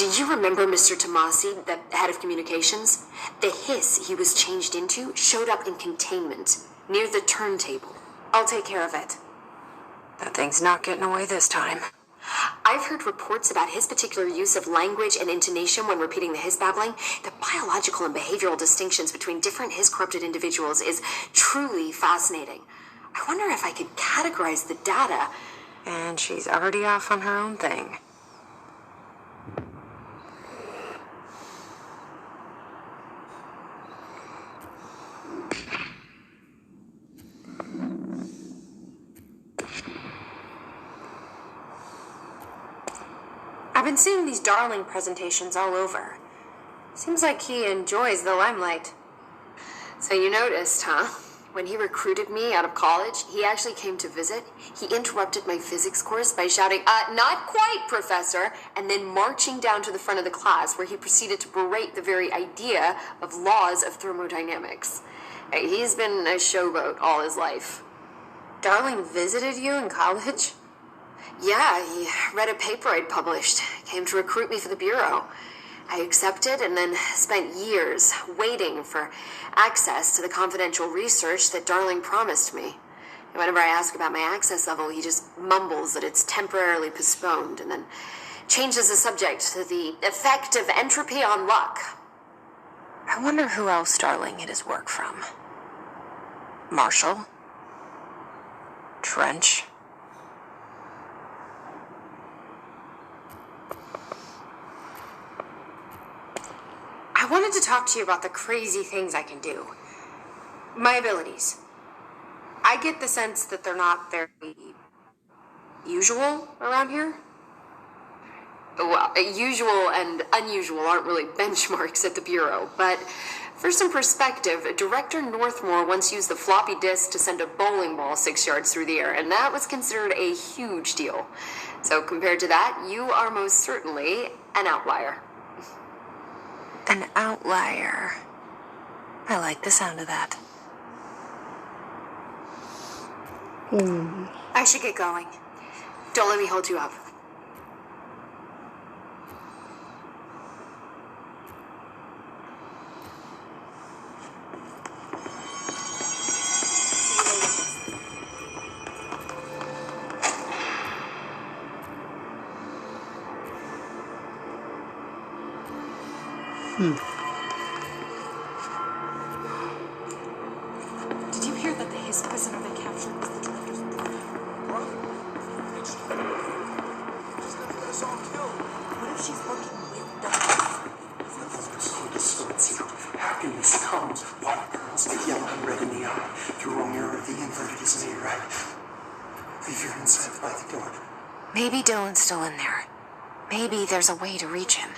Do you remember Mr. Tomasi, the head of communications? The hiss he was changed into showed up in containment, near the turntable. I'll take care of it. That thing's not getting away this time. I've heard reports about his particular use of language and intonation when repeating the hiss babbling. The biological and behavioral distinctions between different hiss-corrupted individuals is truly fascinating. I wonder if I could categorize the data. And she's already off on her own thing. I've been seeing these Darling presentations all over. Seems like he enjoys the limelight. So you noticed, huh? When he recruited me out of college, he actually came to visit. He interrupted my physics course by shouting, "Not quite, Professor," and then marching down to the front of the class where he proceeded to berate the very idea of laws of thermodynamics. He's been a showboat all his life. Darling visited you in college? Yeah, he read a paper I'd published, came to recruit me for the Bureau. I accepted and then spent years waiting for access to the confidential research that Darling promised me. And whenever I ask about my access level, he just mumbles that it's temporarily postponed and then changes the subject to the effect of entropy on luck. I wonder who else Darling hid his work from. Marshall? Trench? I wanted to talk to you about the crazy things I can do. My abilities. I get the sense that they're not very usual around here. Well, usual and unusual aren't really benchmarks at the Bureau, but for some perspective, Director Northmore once used the floppy disk to send a bowling ball 6 yards through the air, and that was considered a huge deal. So compared to that, you are most certainly an outlier. An outlier. I like the sound of that. I should get going. Don't let me hold you up. Did you hear that the Hiss prisoner they captured was the director's brother? What if she's working with Darling? How can this come? White girls get yellow and red in the eye. Through a mirror, the inverted is me, right? Leave your inside by the door. Maybe Dylan's still in there. Maybe there's a way to reach him.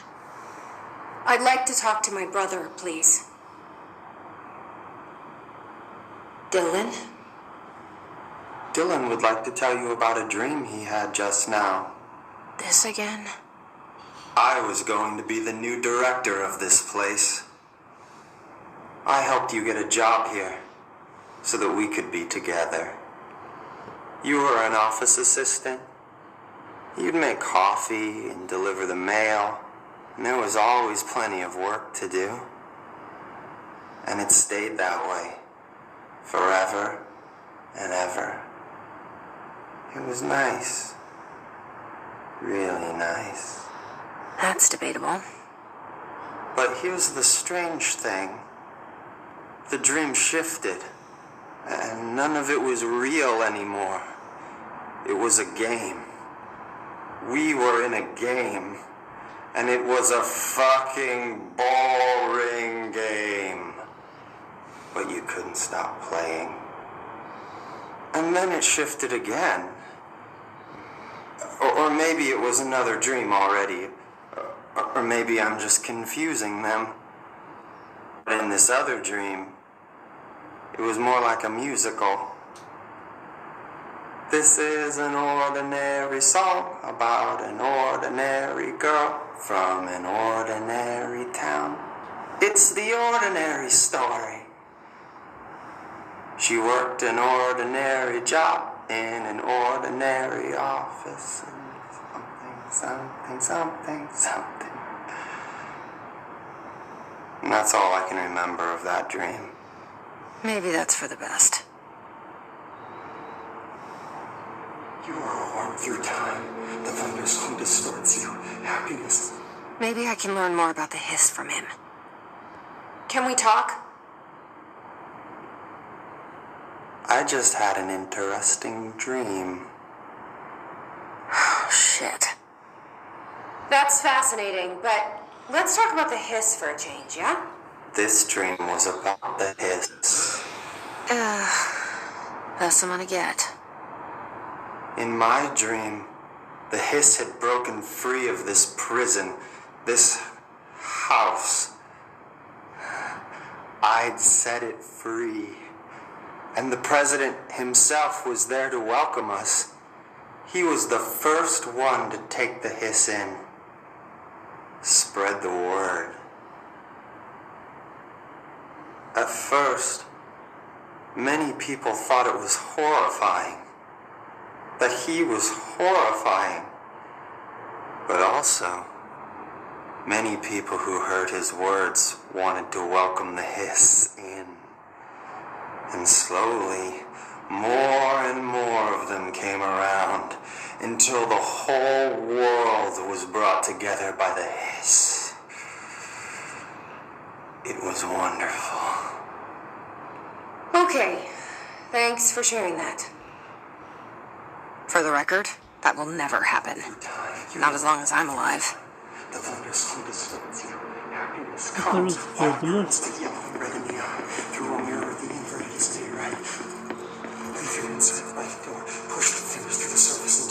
I'd like to talk to my brother, please. Dylan? Dylan would like to tell you about a dream he had just now. This again? I was going to be the new director of this place. I helped you get a job here so that we could be together. You were an office assistant. You'd make coffee and deliver the mail, and there was always plenty of work to do. And it stayed that way, forever and ever. It was nice. Really nice. That's debatable. But here's the strange thing. The dream shifted, and none of it was real anymore. It was a game. We were in a game, and it was a fucking boring game. But you couldn't stop playing. And then it shifted again. Or maybe it was another dream already. Or maybe I'm just confusing them. But in this other dream, it was more like a musical. This is an ordinary song about an ordinary girl from an ordinary town. It's the ordinary story. She worked an ordinary job in an ordinary office. And something, something, something, something. And that's all I can remember of that dream. Maybe that's for the best. You are a worm through time. The thunderstorm distorts you. Happiness. Maybe I can learn more about the hiss from him. Can we talk? I just had an interesting dream. Oh, shit. That's fascinating, but let's talk about the hiss for a change, yeah? This dream was about the hiss. That's what I'm gonna get. In my dream, the hiss had broken free of this prison, this house. I'd set it free. And the president himself was there to welcome us. He was the first one to take the hiss in. Spread the word. At first, many people thought it was horrifying. That he was horrifying. But also, many people who heard his words wanted to welcome the hiss in. And slowly, more and more of them came around until the whole world was brought together by the hiss. It was wonderful. Okay, thanks for sharing that. For the record, that will never happen. Not as long as I'm alive. The thunderstorm distorts you. Happiness Tabii comes. gördün mü? It's the yellow and red in the eye. Through a mirror, the inverted is to your right. Leave your inside by the door. Push the fingers through the surface